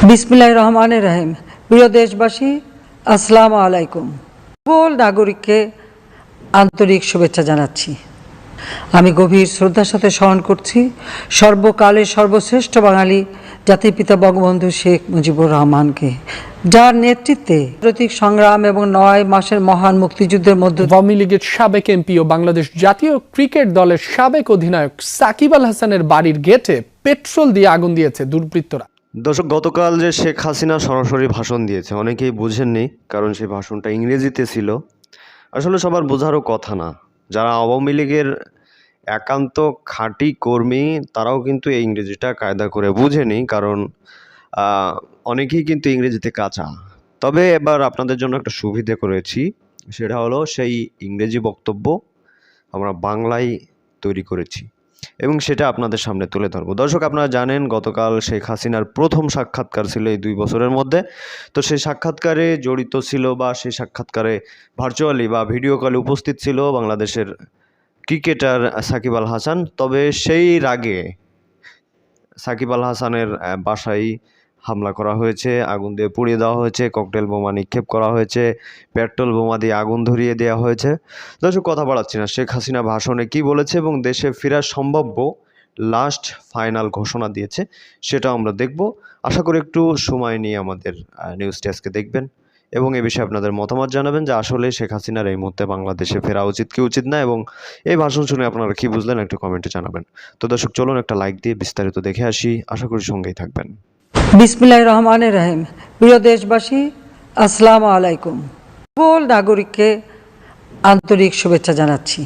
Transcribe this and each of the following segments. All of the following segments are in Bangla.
বিসমিল্লাহির রহমানির রহিম। প্রিয় দেশবাসী, আসসালামু আলাইকুম। সকল নাগরিককে আন্তরিক শুভেচ্ছা জানাচ্ছি। আমি গভীর শ্রদ্ধার সাথে স্মরণ করছি সর্বকালের সর্বশ্রেষ্ঠ বাঙালি জাতির পিতা বঙ্গবন্ধু শেখ মুজিবুর রহমানকে, যার নেতৃত্বে প্রতীক সংগ্রাম এবং 9 মাসের মহান মুক্তিযুদ্ধের মধ্যে আওয়ামী লীগের সাবেক এমপি ও বাংলাদেশ জাতীয় ক্রিকেট দলের সাবেক অধিনায়ক সাকিব আল হাসানের বাড়ির গেটে পেট্রোল দিয়ে আগুন দিয়েছে দুর্বৃত্তরা। দর্শক, গতকাল যে শেখ হাসিনা সরাসরি ভাষণ দিয়েছে, অনেকেই বুঝেননি, কারণ সেই ভাষণটা ইংরেজিতে ছিল। আসলে সবার বোঝারও কথা না। যারা আওয়ামী লীগের একান্ত খাঁটি কর্মী, তারাও কিন্তু এই ইংরেজিটা কায়দা করে বুঝেনি, কারণ অনেকেই কিন্তু ইংরেজিতে কাঁচা। তবে এবার আপনাদের জন্য একটা সুবিধে করেছি, সেটা হলো সেই ইংরেজি বক্তব্য আমরা বাংলায় তৈরি করেছি এবং সেটা আপনাদের সামনে তুলে ধরবো। দর্শক, আপনারা জানেন গতকাল শেখ হাসিনার প্রথম সাক্ষাৎকার ছিল এই 2 বছরের মধ্যে। তো সেই সাক্ষাৎকারে জড়িত ছিল বা সেই সাক্ষাৎকারে ভার্চুয়ালি বা ভিডিও কলে উপস্থিত ছিল বাংলাদেশের ক্রিকেটার সাকিব আল হাসান। তবে সেই রাগে সাকিব আল হাসানের বাসায় হামলা করা হয়েছে, আগুন দিয়ে পুড়িয়ে দেওয়া হয়েছে, ককটেল বোমা নিক্ষেপ করা হয়েছে, পেট্রোল বোমা দিয়ে আগুন ধরিয়ে দেওয়া হয়েছে। দর্শক, কথা বাড়াচ্ছি না, শেখ হাসিনা ভাষণে কি বলেছে এবং দেশে ফেরার সম্ভাব্য লাস্ট ফাইনাল ঘোষণা দিয়েছে, সেটাও আমরা দেখব। আশা করি একটু সময় নিয়ে আমাদের নিউজটি আজকে দেখবেন এবং এ বিষয়ে আপনাদের মতামত জানাবেন যে আসলে শেখ হাসিনার এই মুহূর্তে বাংলাদেশে ফেরা উচিত কি উচিত না, এবং এই ভাষণ শুনে আপনারা কি বুঝলেন একটু কমেন্টে জানাবেন। তো দর্শক, চলুন একটা লাইক দিয়ে বিস্তারিত দেখে আসি। আশা করি সঙ্গেই থাকবেন। বিসমিল্লাহির রহমানির রহিম। প্রিয় দেশবাসী, আসসালামু আলাইকুম। সকল নাগরিককে আন্তরিক শুভেচ্ছা জানাচ্ছি।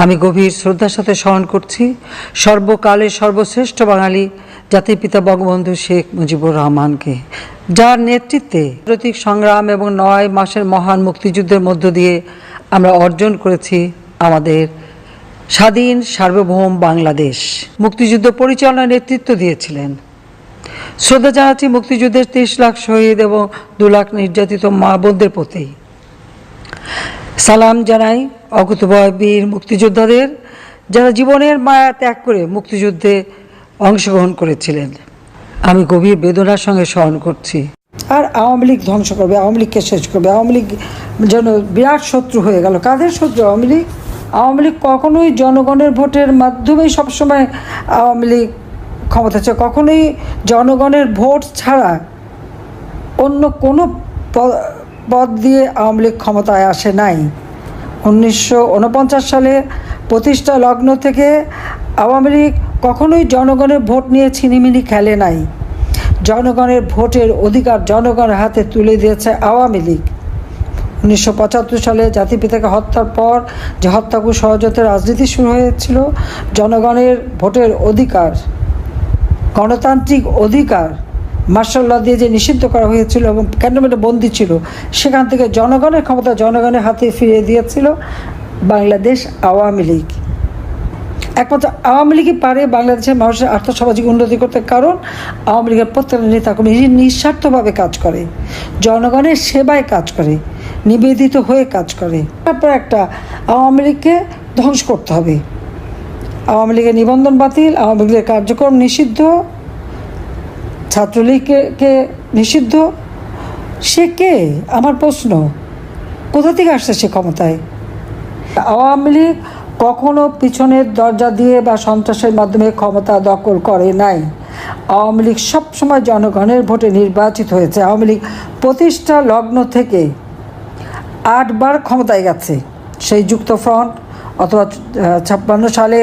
আমি গভীর শ্রদ্ধার সাথে স্মরণ করছি সর্বকালের সর্বশ্রেষ্ঠ বাঙালি জাতির পিতা বঙ্গবন্ধু শেখ মুজিবুর রহমানকে, যার নেতৃত্বে প্রতীক সংগ্রাম এবং 9 মাসের মহান মুক্তিযুদ্ধের মধ্য দিয়ে আমরা অর্জন করেছি আমাদের স্বাধীন সার্বভৌম বাংলাদেশ। মুক্তিযুদ্ধ পরিচালনার নেতৃত্ব দিয়েছিলেন। শ্রদ্ধা জানাচ্ছি মুক্তিযুদ্ধের 30 লাখ শহীদ এবং 2 লাখ নির্যাতিত মা বোনদের প্রতি। সালাম জানাই অকুতোভয় বীর মুক্তিযোদ্ধাদের, যারা জীবনের মায়া ত্যাগ করে মুক্তিযুদ্ধে অংশগ্রহণ করেছিলেন। আমি গভীর বেদনার সঙ্গে স্মরণ করছি। আর আওয়ামী লীগ ধ্বংস করবে, আওয়ামী লীগকে শেষ করবে, আওয়ামী লীগ যেন বিরাট শত্রু হয়ে গেল। কাদের শত্রু? আওয়ামী লীগ। আওয়ামী লীগ কখনোই জনগণের ভোটের মাধ্যমেই সবসময় আওয়ামী লীগ ক্ষমতা চায়, কখনোই জনগণের ভোট ছাড়া অন্য কোনো পদ দিয়ে আওয়ামী লীগ ক্ষমতায় আসে নাই। 1949 সালে প্রতিষ্ঠা লগ্ন থেকে আওয়ামী লীগ কখনোই জনগণের ভোট নিয়ে ছিনিমিনি খেলে নাই। জনগণের ভোটের অধিকার জনগণের হাতে তুলে দিয়েছে আওয়ামী লীগ। 1975 সালে জাতিপিতাকে হত্যার পর যে হত্যাকে সহজতে রাজনীতি শুরু হয়েছিল, জনগণের ভোটের অধিকার, গণতান্ত্রিক অধিকার মার্শাল ল দিয়ে যে নিষিদ্ধ করা হয়েছিল এবং ক্যান্টনমেন্টে বন্দী ছিল, সেখান থেকে জনগণের ক্ষমতা জনগণের হাতে ফিরিয়ে দিয়েছিল বাংলাদেশ আওয়ামী লীগ। একমাত্র আওয়ামী লীগই পারে বাংলাদেশের মানুষের আর্থসামাজিক উন্নতি করতে, কারণ আওয়ামী লীগের প্রত্যেকটা নেতাকর্মী নিঃস্বার্থভাবে কাজ করে, জনগণের সেবায় কাজ করে, নিবেদিত হয়ে কাজ করে। তারপর একটা আওয়ামী লীগকে ধ্বংস করতে হবে। আওয়ামী লীগের নিবন্ধন বাতিল, আওয়ামী লীগের কার্যক্রম নিষিদ্ধ, ছাত্রলীগকে নিষিদ্ধ। সে কে? আমার প্রশ্ন, কোথা থেকে আসছে সে ক্ষমতায়? আওয়ামী লীগ কখনো পিছনের দরজা দিয়ে বা সন্ত্রাসের মাধ্যমে ক্ষমতা দখল করে নাই। আওয়ামী লীগ সবসময় জনগণের ভোটে নির্বাচিত হয়েছে। আওয়ামী লীগ প্রতিষ্ঠা লগ্ন থেকে 8 বার ক্ষমতায় গেছে। সেই যুক্তফ্রন্ট অথবা 56 সালে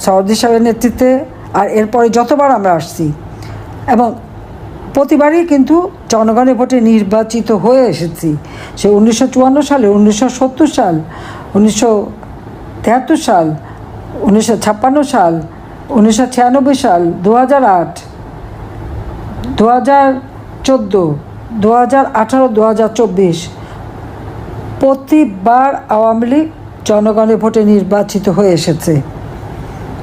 সরদি সাহেবের নেতৃত্বে, আর এরপরে যতবার আমরা আসছি, এবং প্রতিবারই কিন্তু জনগণের ভোটে নির্বাচিত হয়ে এসেছি। সে 1954 সালে, 1970 সাল, 1973 সাল, 1956 সাল, 1996 সাল, 2008, 2014, 2018, 2024 প্রতিবার আওয়ামী লীগ জনগণের ভোটে নির্বাচিত হয়ে এসেছে।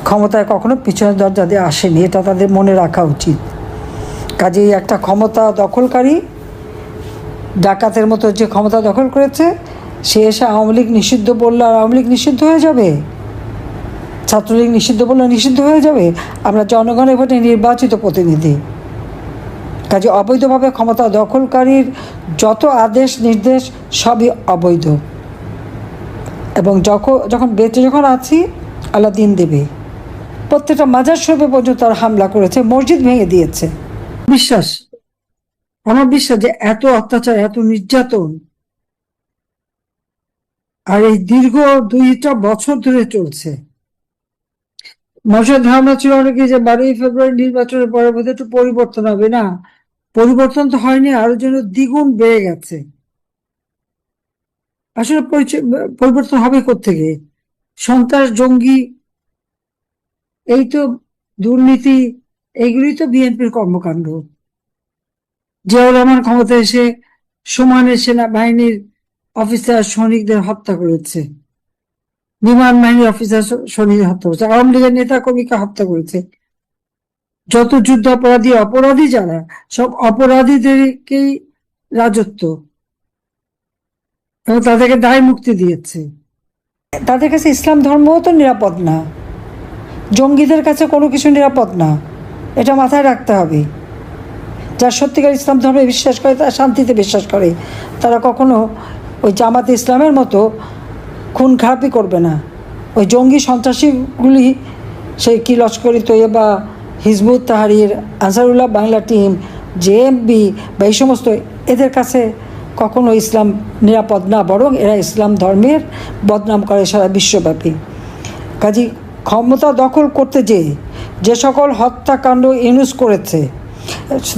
ক্ষমতায় কখনো পিছনের দরজা দিয়ে আসেনি, এটা তাদের মনে রাখা উচিত। কাজেই একটা ক্ষমতা দখলকারী ডাকাতের মতো যে ক্ষমতা দখল করেছে, সে এসে আওয়ামী লীগ নিষিদ্ধ বললে আর আওয়ামী লীগ নিষিদ্ধ হয়ে যাবে? ছাত্রলীগ নিষিদ্ধ বললে নিষিদ্ধ হয়ে যাবে? আমরা জনগণের ভোটে নির্বাচিত প্রতিনিধি, কাজে অবৈধভাবে ক্ষমতা দখলকারীর যত আদেশ নির্দেশ সবই অবৈধ, এবং যখন বেঁচে যখন আছি আল্লাহ দিন দেবে। প্রত্যেকটা মাজার শরীফে পর্যন্ত তারা হামলা করেছে, মসজিদ ভেঙে দিয়েছে। আমার বিশ্বাস যে এত অত্যাচার, এত নির্যাতন আর এই দীর্ঘ 2টা বছর ধরে চলছে। মানুষের ধারণা ছিল অনেকে যে 12ই ফেব্রুয়ারি নির্বাচনের পরে বোধহয় একটু পরিবর্তন হবে, না, পরিবর্তন তো হয়নি, আরো যেন দ্বিগুণ বেড়ে গেছে। আসলে পরিবর্তন হবে কোত্থেকে? সন্ত্রাস, জঙ্গি, এই তো দুর্নীতি, এইগুলি তো বিএনপির কর্মকাণ্ড। জিয়াউর রহমান ক্ষমতায় এসে সমানে সেনাবাহিনীর অফিসার সৈনিকদের হত্যা করেছে, বিমান বাহিনীর অফিসার সৈনিকদের হত্যা করেছে, আওয়ামী লীগের নেতা কর্মীকে হত্যা করেছে। যত অপরাধী যারা, সব অপরাধীদেরকেই রাজত্ব, এবং তাদেরকে দায় মুক্তি দিয়েছে। তাদের কাছে ইসলাম ধর্মও তো নিরাপদ না, জঙ্গিদের কাছে কোনো কিছু নিরাপদ না, এটা মাথায় রাখতে হবে। যারা সত্যিকার ইসলাম ধর্মে বিশ্বাস করে, তারা শান্তিতে বিশ্বাস করে, তারা কখনো ওই জামাতে ইসলামের মতো খুন খারাপি করবে না। ওই জঙ্গি সন্ত্রাসীগুলি, সেই কি Lashkar-e Taiba, Hizbut Tahrir, Ansarullah Bangla team, JMB বা এই সমস্ত, এদের কাছে কখনো ইসলাম নিরাপদ না, বরং এরা ইসলাম ধর্মের বদনাম করে সারা বিশ্বব্যাপী। কাজী ক্ষমতা দখল করতে যে সকল হত্যাকাণ্ড ইউনুস করেছে,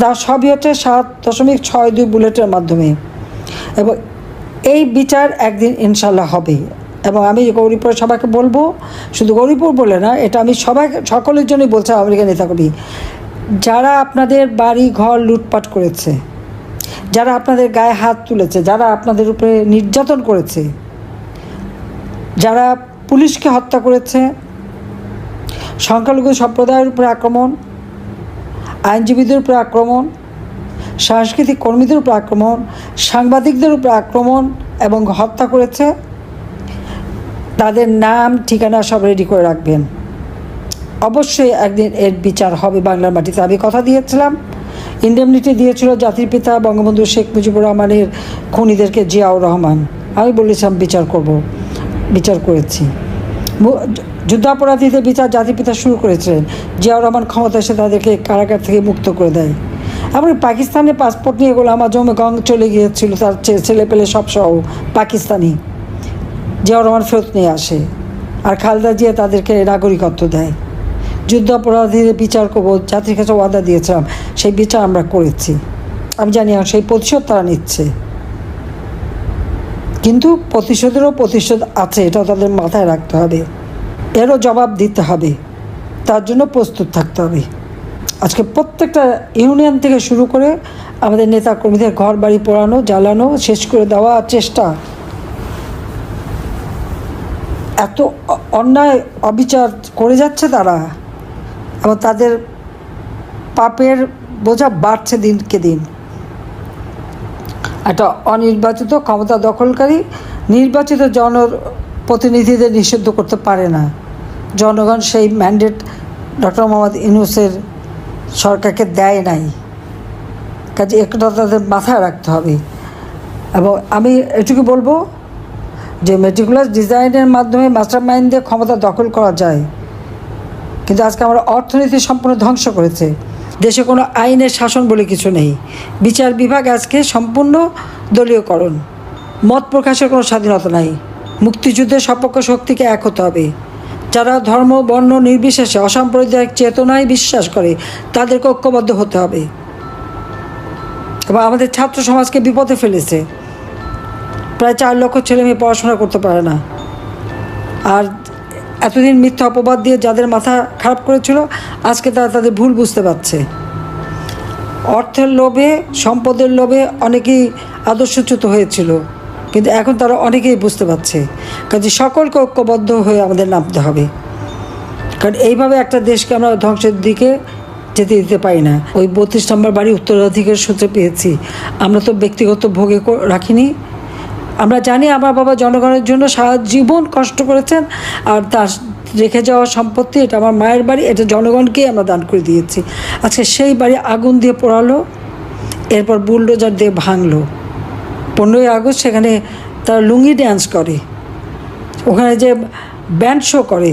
তার সবই হচ্ছে 7.62 বুলেটের মাধ্যমে, এবং এই বিচার একদিন ইনশাল্লাহ হবে। এবং আমি গৌরীপুর সবাইকে বলবো, শুধু গৌরীপুর বলে না, এটা আমি সকলের জন্যই বলছি, আমেরিকান নেতাকর্মী, যারা আপনাদের বাড়ি ঘর লুটপাট করেছে, যারা আপনাদের গায়ে হাত তুলেছে, যারা আপনাদের উপরে নির্যাতন করেছে, যারা পুলিশকে হত্যা করেছে, সংখ্যালঘু সম্প্রদায়ের উপরে আক্রমণ, আইনজীবীদের উপরে আক্রমণ, সাংস্কৃতিক কর্মীদের উপর আক্রমণ, সাংবাদিকদের উপর আক্রমণ এবং হত্যা করেছে, তাদের নাম ঠিকানা সব রেডি করে রাখবেন। অবশ্যই একদিন এর বিচার হবে বাংলার মাটিতে। আমি কথা দিয়েছিলাম, ইন্ডেমনিটি দিয়েছিল জাতির পিতা বঙ্গবন্ধু শেখ মুজিবুর রহমানের খুনিদেরকে জিয়াউর রহমান। আমি বলেছিলাম বিচার করেছি। যুদ্ধাপরাধীদের বিচার জাতির পিতা শুরু করেছিলেন, জিয়াউর রহমান ক্ষমতা এসে তাদেরকে কারাগার থেকে মুক্ত করে দেয়। এমনকি পাকিস্তানের পাসপোর্ট নিয়ে গোলাম আজম গং চলে গিয়েছিল, তার ছেলে পেলে সব সহ পাকিস্তানি, জিয়াউর রহমান ফেরত নিয়ে আসে, আর খালেদা জিয়া তাদেরকে নাগরিকত্ব দেয়। যুদ্ধাপরাধীদের বিচার করবো, জাতির কাছে ওয়াদা দিয়েছিলাম, সেই বিচার আমরা করেছি। আমি জানি সেই প্রতিশোধ তারা নিচ্ছে, কিন্তু প্রতিশোধ আছে, এটাও তাদের মাথায় রাখতে হবে, এরও জবাব দিতে হবে, তার জন্য প্রস্তুত থাকতে হবে। আজকে প্রত্যেকটা ইউনিয়ন থেকে শুরু করে আমাদের নেতা কর্মীদের ঘর বাড়ি পোড়ানো, জ্বালানো, শেষ করে দেওয়া চেষ্টা, এত অন্যায় অবিচার করে যাচ্ছে তারা, এবং তাদের পাপের বোঝা বাড়ছে দিনকে দিন। একটা অনির্বাচিত ক্ষমতা দখলকারী নির্বাচিত জনপ্রতিনিধিদের নিষিদ্ধ করতে পারে না। জনগণ সেই ম্যান্ডেট ডক্টর মোহাম্মদ ইউনূসের সরকারকে দেয় নাই, কাজে একটা তাদের মাথায় রাখতে হবে। এবং আমি এটুকু বলবো যে মেটিকুলাস ডিজাইনের মাধ্যমে মাস্টার মাইন্ড দিয়ে ক্ষমতা দখল করা যায়, কিন্তু আজকে আমরা অর্থনীতি সম্পূর্ণ ধ্বংস করেছে। দেশে কোনো আইনের শাসন বলে কিছু নেই, বিচার বিভাগ আজকে সম্পূর্ণ দলীয়করণ, মত প্রকাশের কোনো স্বাধীনতা নাই। মুক্তিযুদ্ধের সপক্ষ শক্তিকে এক হতে হবে। যারা ধর্ম বর্ণ নির্বিশেষে অসাম্প্রদায়িক চেতনায় বিশ্বাস করে, তাদেরকে ঐক্যবদ্ধ হতে হবে। এবং আমাদের ছাত্র সমাজকে বিপদে ফেলেছে, প্রায় 4 লক্ষ ছেলে মেয়ে পড়াশোনা করতে পারে না। আর এতদিন মিথ্যা অপবাদ দিয়ে যাদের মাথা খারাপ করেছিল, আজকে তারা তাদের ভুল বুঝতে পারছে। অর্থের লোভে, সম্পদের লোভে অনেকেই আদর্শচ্যুত হয়েছিল, কিন্তু এখন তারা অনেকেই বুঝতে পারছে। কাজে সকলকে ঐক্যবদ্ধ হয়ে আমাদের নামতে হবে, কারণ এইভাবে একটা দেশকে আমরা ধ্বংসের দিকে যেতে দিতে পারি না। ওই 32 নম্বর বাড়ি উত্তরাধিকার সূত্রে পেয়েছি, আমরা তো ব্যক্তিগত ভোগে রাখিনি। আমরা জানি আমার বাবা জনগণের জন্য সারা জীবন কষ্ট করেছেন, আর তার রেখে যাওয়া সম্পত্তি, এটা আমার মায়ের বাড়ি, এটা জনগণকেই আমরা দান করে দিয়েছি। আজকে সেই বাড়ি আগুন দিয়ে পোড়ালো, এরপর বুলডোজার দিয়ে ভাঙলো। 15ই আগস্ট সেখানে তারা লুঙ্গি ড্যান্স করে, ওখানে যে ব্যান্ড শো করে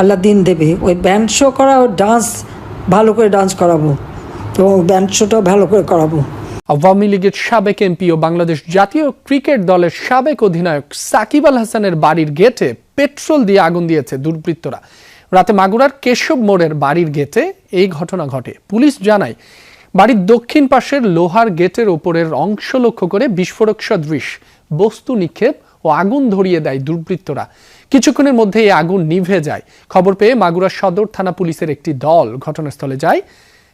আল্লাহ দিন দেবে, ওই ব্যান্ড শো করা, ওই ডান্স ভালো করে ডান্স করাবো, তো ব্যান্ড শোটাও ভালো করে করাবো। আওয়ামী লীগের সাবেক এমপি ও বাংলাদেশ জাতীয় ক্রিকেট দলের সাবেক অধিনায়ক সাকিব আল হাসানের বাড়ির গেটে পেট্রোল দিয়ে আগুন দিয়েছে দুর্বৃত্তরা। রাতে মাগুরার কেশব মোড়ের বাড়ির গেটে এই ঘটনা ঘটে। পুলিশ জানায়, বাড়ির দক্ষিণ পাশের লোহার গেটের ওপরের অংশ লক্ষ্য করে বিস্ফোরক সদৃশ বস্তু নিক্ষেপ ও আগুন ধরিয়ে দেয় দুর্বৃত্তরা। কিছুক্ষণের মধ্যে এই আগুন নিভে যায়। খবর পেয়ে মাগুরা সদর থানা পুলিশের একটি দল ঘটনাস্থলে যায়।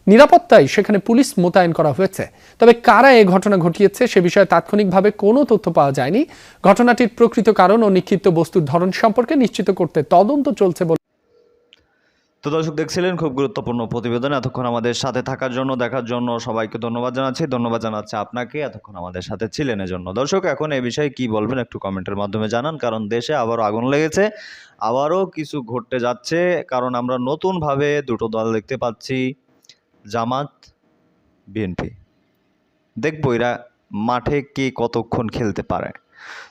নিরাপত্তায় সেখানে পুলিশ মোতায়েন করা হয়েছে। তবে কারা এই ঘটনা ঘটিয়েছে সে বিষয়ে তাৎক্ষণিকভাবে কোনো তথ্য পাওয়া যায়নি। ঘটনাটির প্রকৃত কারণ ও নিক্ষিপ্ত বস্তুর ধরন সম্পর্কে নিশ্চিত করতে তদন্ত চলছে বলে। তো দর্শক, দেখছিলেন খুব গুরুত্বপূর্ণ প্রতিবেদন। এতক্ষণ আমাদের সাথে থাকার জন্য, দেখার জন্য সবাইকে ধন্যবাদ জানাচ্ছি। ধন্যবাদ জানাচ্ছি আপনাকে এতক্ষণ আমাদের সাথে ছিলেন এজন্য। দর্শক, এখন এই বিষয়ে কি বলবেন একটু কমেন্টের মাধ্যমে জানান, কারণ দেশে আবারও আগুন লেগেছে, আবারও কিছু ঘটতে যাচ্ছে। কারণ আমরা নতুনভাবে দুটো দল দেখতে পাচ্ছি, জামাত, বিএনপি। দেখবো এরা মাঠে কে কতক্ষণ খেলতে পারে।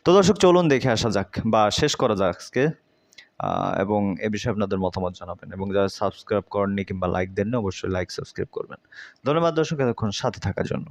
তো দর্শক, চলুন দেখে আসা যাক বা শেষ করা যাক আজকে, এবং এ বিষয়ে আপনাদের মতামত জানাবেন। এবং যারা সাবস্ক্রাইব করেননি কিংবা লাইক দেননি, অবশ্যই লাইক সাবস্ক্রাইব করবেন। ধন্যবাদ দর্শক এতক্ষণ সাথে থাকার জন্য।